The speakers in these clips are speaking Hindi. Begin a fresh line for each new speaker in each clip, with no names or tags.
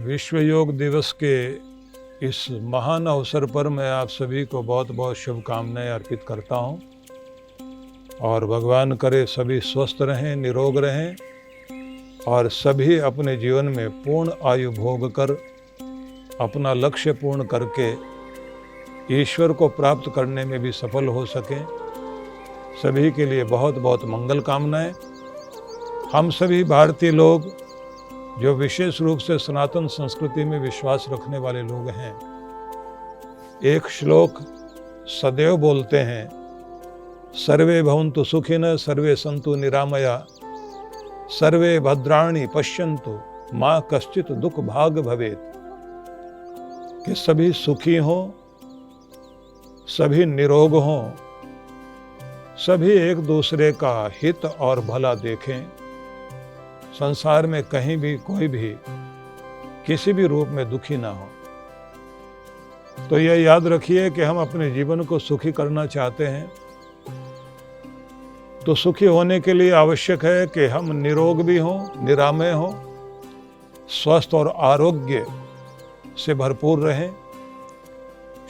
विश्व योग दिवस के इस महान अवसर पर मैं आप सभी को बहुत बहुत शुभकामनाएं अर्पित करता हूं और भगवान करे सभी स्वस्थ रहें, निरोग रहें और सभी अपने जीवन में पूर्ण आयु भोग कर अपना लक्ष्य पूर्ण करके ईश्वर को प्राप्त करने में भी सफल हो सकें। सभी के लिए बहुत बहुत मंगल कामनाएं। हम सभी भारतीय लोग जो विशेष रूप से सनातन संस्कृति में विश्वास रखने वाले लोग हैं, एक श्लोक सदैव बोलते हैं, सर्वे भवन्तु सुखिनः सर्वे सन्तु निरामया सर्वे भद्राणि पश्यन्तु माँ कश्चित् दुख भाग भवेत्। कि सभी सुखी हों, सभी निरोग हों, सभी एक दूसरे का हित और भला देखें। संसार में कहीं भी कोई भी किसी भी रूप में दुखी ना हो। तो यह याद रखिए कि हम अपने जीवन को सुखी करना चाहते हैं, तो सुखी होने के लिए आवश्यक है कि हम निरोग भी हों, निरामय हों, स्वस्थ और आरोग्य से भरपूर रहें।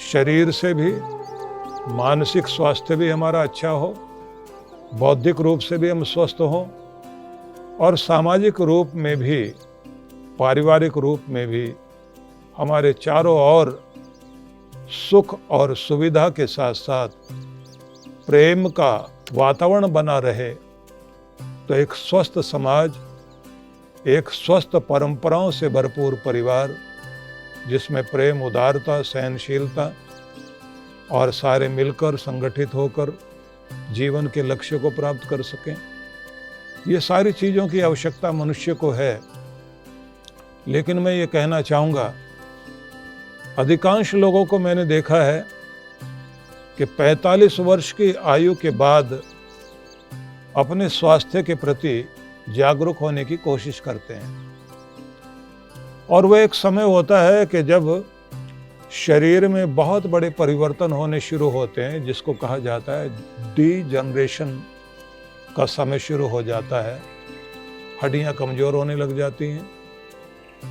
शरीर से भी, मानसिक स्वास्थ्य भी हमारा अच्छा हो, बौद्धिक रूप से भी हम स्वस्थ हों और सामाजिक रूप में भी, पारिवारिक रूप में भी हमारे चारों ओर सुख और सुविधा के साथ साथ प्रेम का वातावरण बना रहे। तो एक स्वस्थ समाज, एक स्वस्थ परंपराओं से भरपूर परिवार जिसमें प्रेम, उदारता, सहनशीलता और सारे मिलकर संगठित होकर जीवन के लक्ष्य को प्राप्त कर सकें। ये सारी चीज़ों की आवश्यकता मनुष्य को है। लेकिन मैं ये कहना चाहूँगा, अधिकांश लोगों को मैंने देखा है कि 45 वर्ष की आयु के बाद अपने स्वास्थ्य के प्रति जागरूक होने की कोशिश करते हैं। और वह एक समय होता है कि जब शरीर में बहुत बड़े परिवर्तन होने शुरू होते हैं, जिसको कहा जाता है डीजनरेशन का समय शुरू हो जाता है। हड्डियां कमज़ोर होने लग जाती हैं,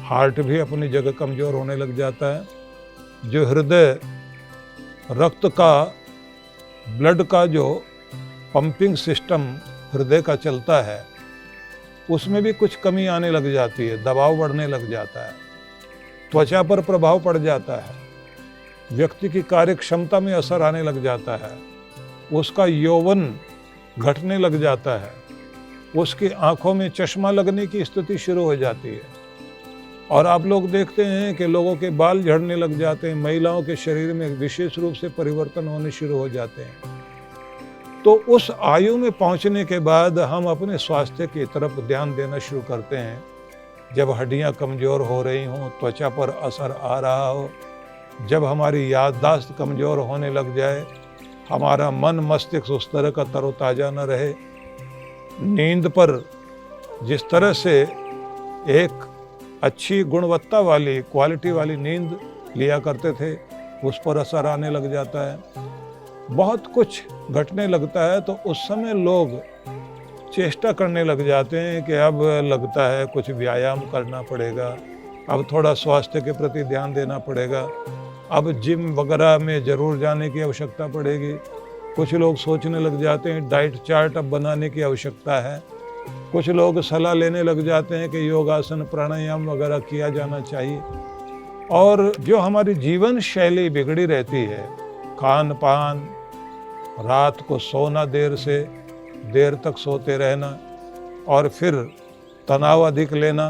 हार्ट भी अपनी जगह कमज़ोर होने लग जाता है। जो हृदय, रक्त का, ब्लड का जो पंपिंग सिस्टम हृदय का चलता है, उसमें भी कुछ कमी आने लग जाती है, दबाव बढ़ने लग जाता है, त्वचा पर प्रभाव पड़ जाता है, व्यक्ति की कार्य क्षमता में असर आने लग जाता है, उसका यौवन घटने लग जाता है, उसकी आंखों में चश्मा लगने की स्थिति शुरू हो जाती है। और आप लोग देखते हैं कि लोगों के बाल झड़ने लग जाते हैं, महिलाओं के शरीर में विशेष रूप से परिवर्तन होने शुरू हो जाते हैं। तो उस आयु में पहुंचने के बाद हम अपने स्वास्थ्य की तरफ ध्यान देना शुरू करते हैं। जब हड्डियां कमज़ोर हो रही हों, त्वचा पर असर आ रहा हो, जब हमारी याददाश्त कमज़ोर होने लग जाए, हमारा मन मस्तिष्क उस तरह का तरोताज़ा न रहे, नींद पर जिस तरह से एक अच्छी गुणवत्ता वाली, क्वालिटी वाली नींद लिया करते थे, उस पर असर आने लग जाता है, बहुत कुछ घटने लगता है। तो उस समय लोग चेष्टा करने लग जाते हैं कि अब लगता है कुछ व्यायाम करना पड़ेगा, अब थोड़ा स्वास्थ्य के प्रति ध्यान देना पड़ेगा, अब जिम वगैरह में ज़रूर जाने की आवश्यकता पड़ेगी। कुछ लोग सोचने लग जाते हैं डाइट चार्ट अब बनाने की आवश्यकता है। कुछ लोग सलाह लेने लग जाते हैं कि योगासन, प्राणायाम वगैरह किया जाना चाहिए। और जो हमारी जीवन शैली बिगड़ी रहती है, खान पान, रात को सोना देर से देर तक सोते रहना और फिर तनाव अधिक लेना,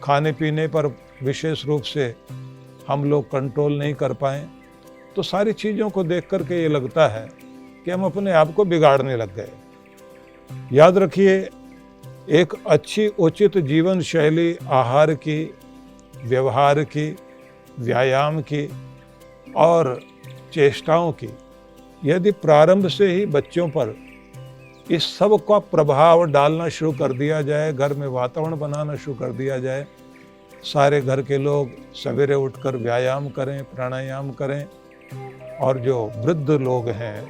खाने पीने पर विशेष रूप से हम लोग कंट्रोल नहीं कर पाएँ, तो सारी चीज़ों को देख कर के ये लगता है कि हम अपने आप को बिगाड़ने लग गए। याद रखिए, एक अच्छी उचित जीवन शैली आहार की, व्यवहार की, व्यायाम की और चेष्टाओं की यदि प्रारंभ से ही बच्चों पर इस सब का प्रभाव डालना शुरू कर दिया जाए, घर में वातावरण बनाना शुरू कर दिया जाए, सारे घर के लोग सवेरे उठकर व्यायाम करें, प्राणायाम करें, और जो वृद्ध लोग हैं,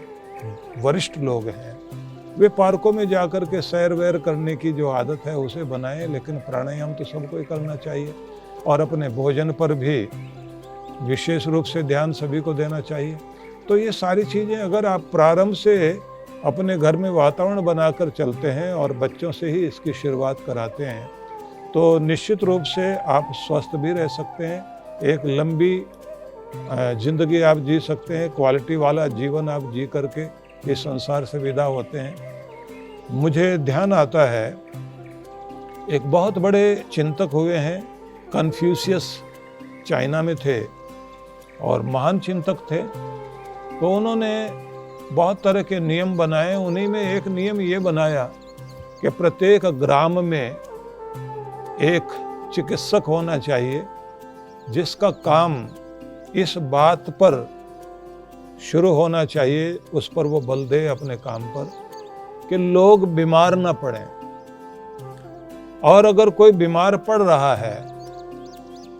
वरिष्ठ लोग हैं, वे पार्कों में जाकर के सैर वैर करने की जो आदत है उसे बनाएं। लेकिन प्राणायाम तो सबको ही करना चाहिए। और अपने भोजन पर भी विशेष रूप से ध्यान सभी को देना चाहिए। तो ये सारी चीज़ें अगर आप प्रारंभ से अपने घर में वातावरण बनाकर चलते हैं और बच्चों से ही इसकी शुरुआत कराते हैं तो निश्चित रूप से आप स्वस्थ भी रह सकते हैं, एक लंबी जिंदगी आप जी सकते हैं, क्वालिटी वाला जीवन आप जी करके इस संसार से विदा होते हैं। मुझे ध्यान आता है एक बहुत बड़े चिंतक हुए हैं, कन्फ्यूशियस, चाइना में थे और महान चिंतक थे। तो उन्होंने बहुत तरह के नियम बनाए, उन्हीं में एक नियम ये बनाया कि प्रत्येक ग्राम में एक चिकित्सक होना चाहिए जिसका काम इस बात पर शुरू होना चाहिए, उस पर वो बल दे अपने काम पर कि लोग बीमार ना पड़ें। और अगर कोई बीमार पड़ रहा है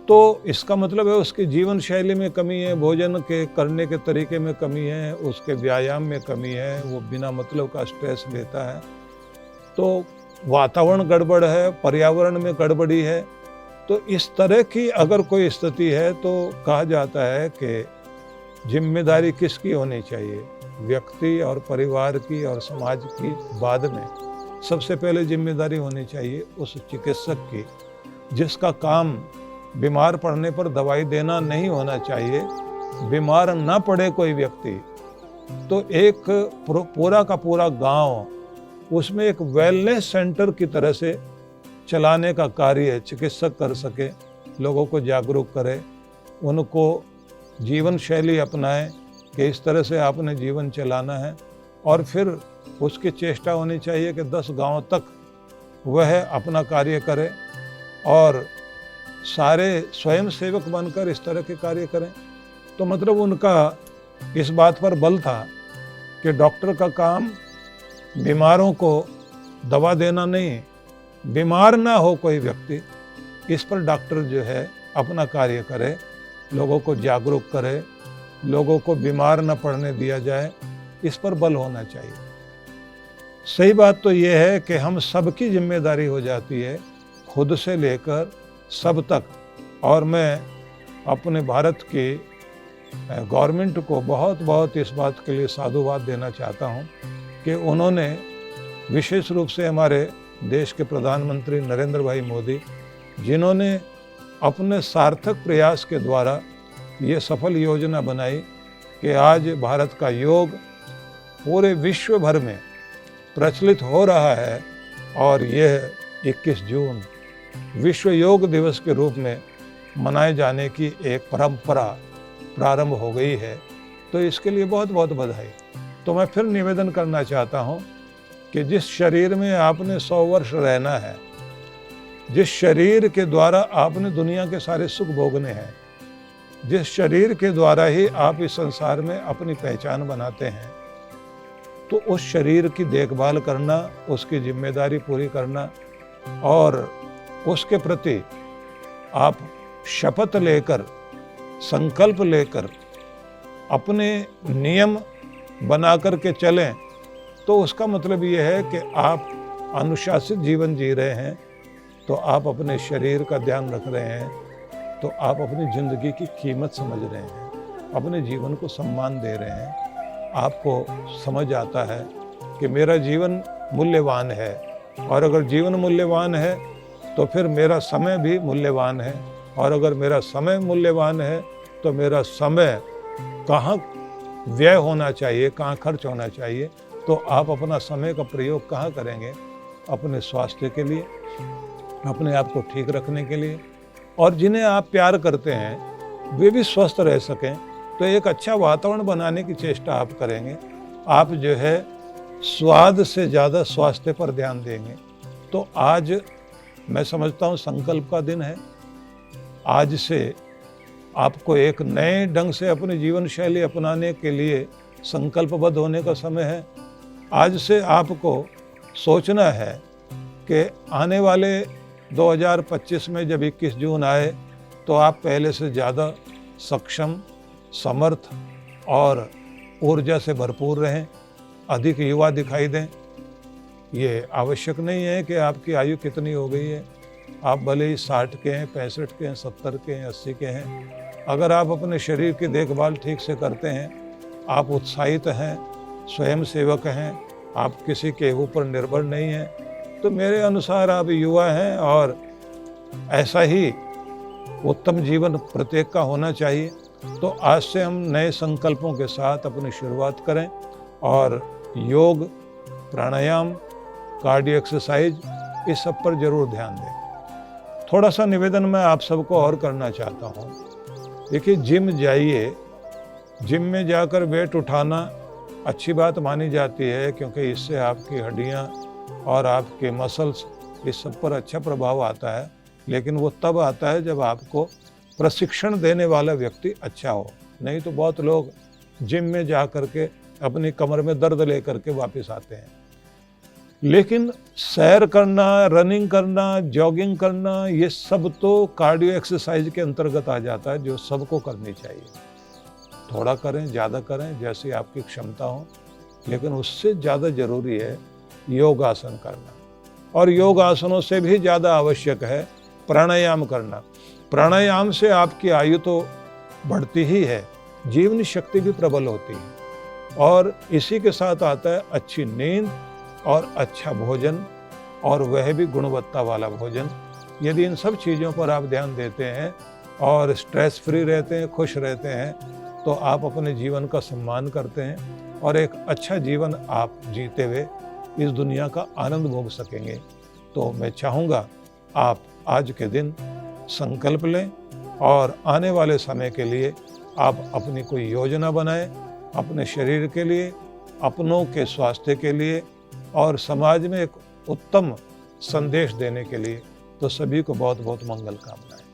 तो इसका मतलब है उसकी जीवन शैली में कमी है, भोजन के करने के तरीके में कमी है, उसके व्यायाम में कमी है, वो बिना मतलब का स्ट्रेस लेता है, तो वातावरण गड़बड़ है, पर्यावरण में गड़बड़ी है। तो इस तरह की अगर कोई स्थिति है तो कहा जाता है कि जिम्मेदारी किसकी होनी चाहिए, व्यक्ति और परिवार की और समाज की बाद में सबसे पहले जिम्मेदारी होनी चाहिए उस चिकित्सक की, जिसका काम बीमार पड़ने पर दवाई देना नहीं होना चाहिए। बीमार ना पड़े कोई व्यक्ति तो एक पूरा का पूरा गांव उसमें एक वेलनेस सेंटर की तरह से चलाने का कार्य चिकित्सक कर सके, लोगों को जागरूक करे, उनको जीवन शैली अपनाए कि इस तरह से आपने जीवन चलाना है। और फिर उसकी चेष्टा होनी चाहिए कि 10 गांव तक वह अपना कार्य करे और सारे स्वयं सेवक बनकर इस तरह के कार्य करें। तो मतलब उनका इस बात पर बल था कि डॉक्टर का काम बीमारों को दवा देना नहीं, बीमार ना हो कोई व्यक्ति, इस पर डॉक्टर जो है अपना कार्य करे, लोगों को जागरूक करे, लोगों को बीमार न पड़ने दिया जाए, इस पर बल होना चाहिए। सही बात तो ये है कि हम सबकी जिम्मेदारी हो जाती है, खुद से लेकर सब तक। और मैं अपने भारत की गवर्नमेंट को बहुत बहुत इस बात के लिए साधुवाद देना चाहता हूँ कि उन्होंने विशेष रूप से हमारे देश के प्रधानमंत्री नरेंद्र भाई मोदी, जिन्होंने अपने सार्थक प्रयास के द्वारा ये सफल योजना बनाई कि आज भारत का योग पूरे विश्व भर में प्रचलित हो रहा है और यह 21 जून विश्व योग दिवस के रूप में मनाए जाने की एक परंपरा प्रारंभ हो गई है। तो इसके लिए बहुत बहुत बधाई। तो मैं फिर निवेदन करना चाहता हूँ कि जिस शरीर में आपने 100 वर्ष रहना है, जिस शरीर के द्वारा आपने दुनिया के सारे सुख भोगने हैं, जिस शरीर के द्वारा ही आप इस संसार में अपनी पहचान बनाते हैं, तो उस शरीर की देखभाल करना, उसकी जिम्मेदारी पूरी करना और उसके प्रति आप शपथ लेकर, संकल्प लेकर अपने नियम बना कर के चलें, तो उसका मतलब ये है कि आप अनुशासित जीवन जी रहे हैं, तो आप अपने शरीर का ध्यान रख रहे हैं, तो आप अपनी ज़िंदगी की कीमत समझ रहे हैं, अपने जीवन को सम्मान दे रहे हैं। आपको समझ आता है कि मेरा जीवन मूल्यवान है, और अगर जीवन मूल्यवान है तो फिर मेरा समय भी मूल्यवान है, और अगर मेरा समय मूल्यवान है तो मेरा समय कहाँ व्यय होना चाहिए, कहाँ खर्च होना चाहिए। तो आप अपना समय का प्रयोग कहाँ करेंगे? अपने स्वास्थ्य के लिए, अपने आप को ठीक रखने के लिए, और जिन्हें आप प्यार करते हैं वे भी स्वस्थ रह सकें, तो एक अच्छा वातावरण बनाने की चेष्टा आप करेंगे। आप जो है स्वाद से ज़्यादा स्वास्थ्य पर ध्यान देंगे। तो आज मैं समझता हूँ संकल्प का दिन है। आज से आपको एक नए ढंग से अपनी जीवन शैली अपनाने के लिए संकल्पबद्ध होने का समय है। आज से आपको सोचना है कि आने वाले 2025 में जब 21 जून आए तो आप पहले से ज़्यादा सक्षम, समर्थ और ऊर्जा से भरपूर रहें, अधिक युवा दिखाई दें। ये आवश्यक नहीं है कि आपकी आयु कितनी हो गई है, आप भले ही 60 के हैं, 65 के हैं, 70 के हैं, 80 के हैं, अगर आप अपने शरीर की देखभाल ठीक से करते हैं, आप उत्साहित हैं, स्वयं सेवक हैं, आप किसी के ऊपर निर्भर नहीं हैं, तो मेरे अनुसार आप युवा हैं और ऐसा ही उत्तम जीवन प्रत्येक का होना चाहिए। तो आज से हम नए संकल्पों के साथ अपनी शुरुआत करें और योग, प्राणायाम, कार्डियो एक्सरसाइज, इस सब पर जरूर ध्यान दें। थोड़ा सा निवेदन मैं आप सबको और करना चाहता हूँ। देखिए, जिम जाइए, जिम में जाकर वेट उठाना अच्छी बात मानी जाती है, क्योंकि इससे आपकी हड्डियाँ और आपके मसल्स, इस सब पर अच्छा प्रभाव आता है। लेकिन वो तब आता है जब आपको प्रशिक्षण देने वाला व्यक्ति अच्छा हो। नहीं तो बहुत लोग जिम में जा कर के अपनी कमर में दर्द लेकर के वापस आते हैं। लेकिन सैर करना, रनिंग करना, जॉगिंग करना, ये सब तो कार्डियो एक्सरसाइज के अंतर्गत आ जाता है, जो सबको करनी चाहिए। थोड़ा करें, ज़्यादा करें, जैसी आपकी क्षमता हो, लेकिन उससे ज़्यादा ज़रूरी है योगासन करना। और योग आसनों से भी ज़्यादा आवश्यक है प्राणायाम करना। प्राणायाम से आपकी आयु तो बढ़ती ही है, जीवनी शक्ति भी प्रबल होती है, और इसी के साथ आता है अच्छी नींद और अच्छा भोजन, और वह भी गुणवत्ता वाला भोजन। यदि इन सब चीज़ों पर आप ध्यान देते हैं और स्ट्रेस फ्री रहते हैं, खुश रहते हैं, तो आप अपने जीवन का सम्मान करते हैं और एक अच्छा जीवन आप जीते हुए इस दुनिया का आनंद भोग सकेंगे। तो मैं चाहूँगा आप आज के दिन संकल्प लें और आने वाले समय के लिए आप अपनी कोई योजना बनाएं, अपने शरीर के लिए, अपनों के स्वास्थ्य के लिए और समाज में एक उत्तम संदेश देने के लिए। तो सभी को बहुत बहुत मंगल कामनाएं।